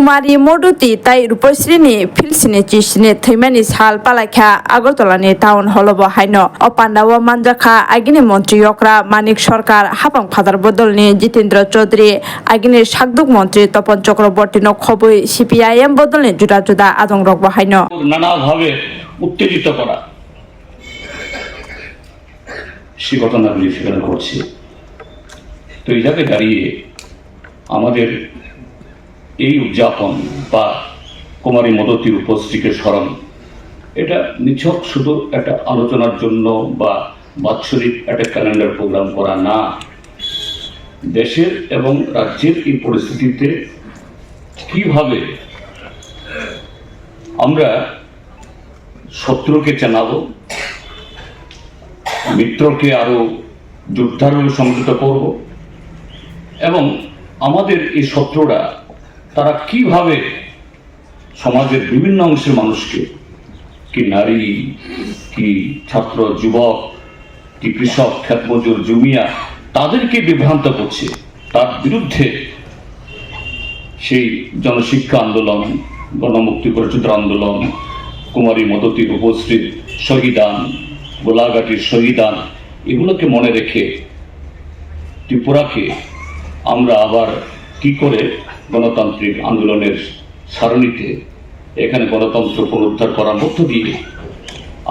कुमारी मदुति ताई रूपश्रीनि फिलसिनि चिसिनि थैमानि साल पालाखा आगरतलानि टाउन हलबो हाइनो अपान्डाव मानजाखा आगिनि मन्त्री यक्रा मानिक सरकार हापां फादार बदलनि जितेन्द्र चौधरी आगिनि सागदुक मन्त्री तपन चक्रवर्तीनो खबै सीपीआईएम बदलनि जुदा जुदा आदं रकबो हाइनो নানাভাবে উত্তেজিত করা সে ঘটনাগুলি সেখানে ঘটছে। তো এই জায়গায় দাঁড়িয়ে আমাদের এই উদযাপন বা কুমারী মদতির উপস্থিতিকে স্মরণ এটা নিছক শুধু একটা আলোচনার জন্য বা বাৎসরিক একটা ক্যালেন্ডার প্রোগ্রাম করা না, দেশের এবং রাজ্যের এই পরিস্থিতিতে কিভাবে আমরা শত্রুকে চেনাবো, মিত্রকে আরো যোদ্ধারূপে সংযুক্ত করব এবং আমাদের এই শত্রুরা তারা কিভাবে সমাজের বিভিন্ন অংশের মানুষকে, কি নারী, কি ছাত্র যুবক, কি কৃষক, ক্ষেতমজুর, জমিয়া, তাদেরকে বিভ্রান্ত করছে, তার বিরুদ্ধে সেই জনশিক্ষা আন্দোলন, গণমুক্তি পরিষদ আন্দোলন, কুমারী মদতির উপস্থিত শহীদান, গোলাঘাটির শহীদান, এগুলোকে মনে রেখে ত্রিপুরাকে আমরা আবার কি করে গণতান্ত্রিক আন্দোলনের সারণীতে এখানে গণতন্ত্র পুনরুদ্ধার করার মধ্য দিয়ে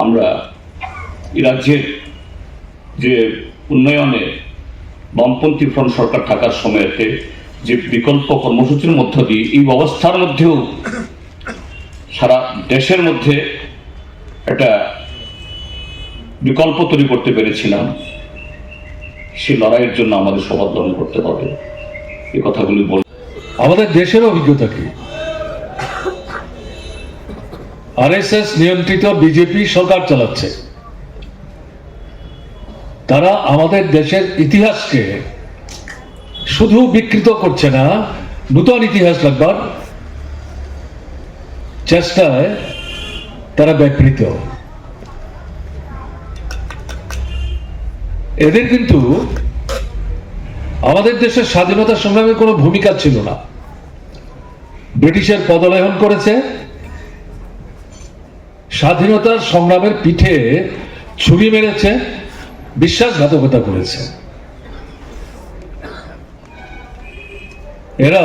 আমরা এই রাজ্যের যে উন্নয়নে বামপন্থী ফ্রন্ট সরকার থাকার সময়তে যে বিকল্প কর্মসূচির মধ্য দিয়ে এই অবস্থার মধ্যেও সারা দেশের মধ্যে একটা বিকল্প তৈরি করতে পেরেছিলাম, সেই লড়াইয়ের জন্য আমাদের শপথ গ্রহণ করতে হবে। এই কথাগুলি বল আমাদের দেশের অভিজ্ঞতা কি? আরএসএস নিয়ন্ত্রিত বিজেপি সরকার চালাচ্ছে। তারা আমাদের দেশের ইতিহাসকে শুধু বিকৃত করছে না, নূতন ইতিহাস লাগবার চেষ্টায় তারা ব্যাপৃত। এদের কিন্তু আমাদের দেশের স্বাধীনতা সংগ্রামে কোনো ভূমিকা ছিল না। ব্রিটিশের পদলেহন করেছে, স্বাধীনতার সংগ্রামের পিঠে ছুরি মেরেছে, বিশ্বাসঘাতকতা করেছে। এরা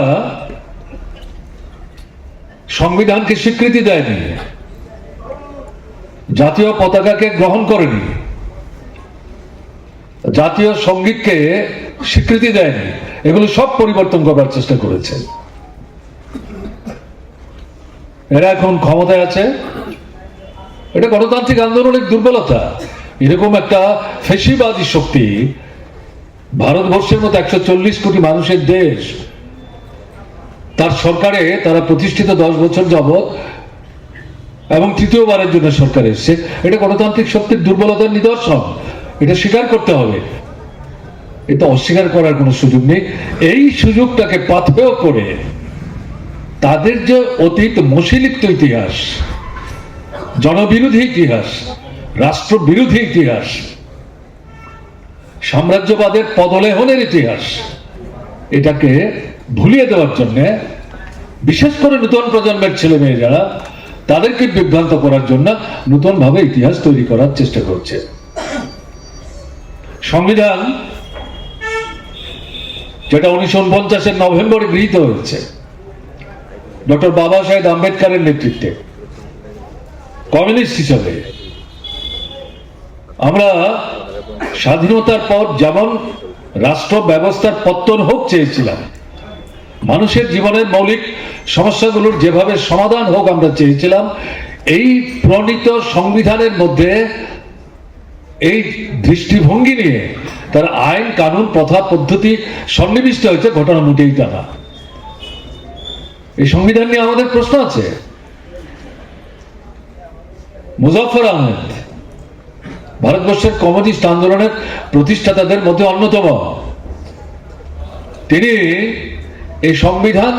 সংবিধানকে স্বীকৃতি দেয়নি, জাতীয় পতাকাকে গ্রহণ করেনি, জাতীয় সঙ্গীতকে স্বীকৃতি দেয়নি, এগুলো সব পরিবর্তন করার চেষ্টা করেছে। এরা এখন ক্ষমতায় আছে, এটা গণতান্ত্রিক আন্দোলনের দুর্বলতা। এরকম একটা ফ্যাসিবাদী শক্তি ভারতবর্ষের মতো 140 কোটি মানুষের দেশ, তার সরকারে তারা প্রতিষ্ঠিত 10 বছর যাবৎ এবং তৃতীয়বারের জন্য সরকার এসছে। এটা গণতান্ত্রিক শক্তির দুর্বলতার নিদর্শন, এটা স্বীকার করতে হবে। এটা অস্বীকার করার কোনো সুযোগ নেই। এই সুযোগটাকে পাথেয় করে তাদের যে অতীত মসিলিপ্ত ইতিহাস, জনবিরোধী ইতিহাস, রাষ্ট্রবিরোধী ইতিহাস, সাম্রাজ্যবাদের পদলেহনের ইতিহাস, এটাকে ভুলিয়ে দেওয়ার জন্য, বিশেষ করে নতুন প্রজন্মের ছেলে মেয়ে যারা, তাদেরকে বিভ্রান্ত করার জন্য নতুন ভাবে ইতিহাস তৈরি করার চেষ্টা করছে। সংবিধান যেটা 1949 নভেম্বরে গৃহীত হয়েছে ডক্টর বাবা সাহেব আম্বেদকরের নেতৃত্বে, কমিউনিস্ট হিসাবে আমরা স্বাধীনতার পর যেমন রাষ্ট্র ব্যবস্থার পত্তন হোক চেয়েছিলাম, মানুষের জীবনের মৌলিক সমস্যাগুলোর যেভাবে সমাধান হোক আমরা চেয়েছিলাম, এই প্রণীত সংবিধানের মধ্যে এই দৃষ্টিভঙ্গি নিয়ে তার আইন কানুন প্রথা পদ্ধতি সন্নিবিষ্ট হয়েছে, ঘটনা মোটেই তা না। এই সংবিধান নিয়ে আমাদের প্রশ্ন আছে। মুজাফফর আহমেদ ভারতবর্ষের কমিউনিস্ট আন্দোলনের প্রতিষ্ঠাতাদের মধ্যে অন্যতম। তিনি এই সংবিধান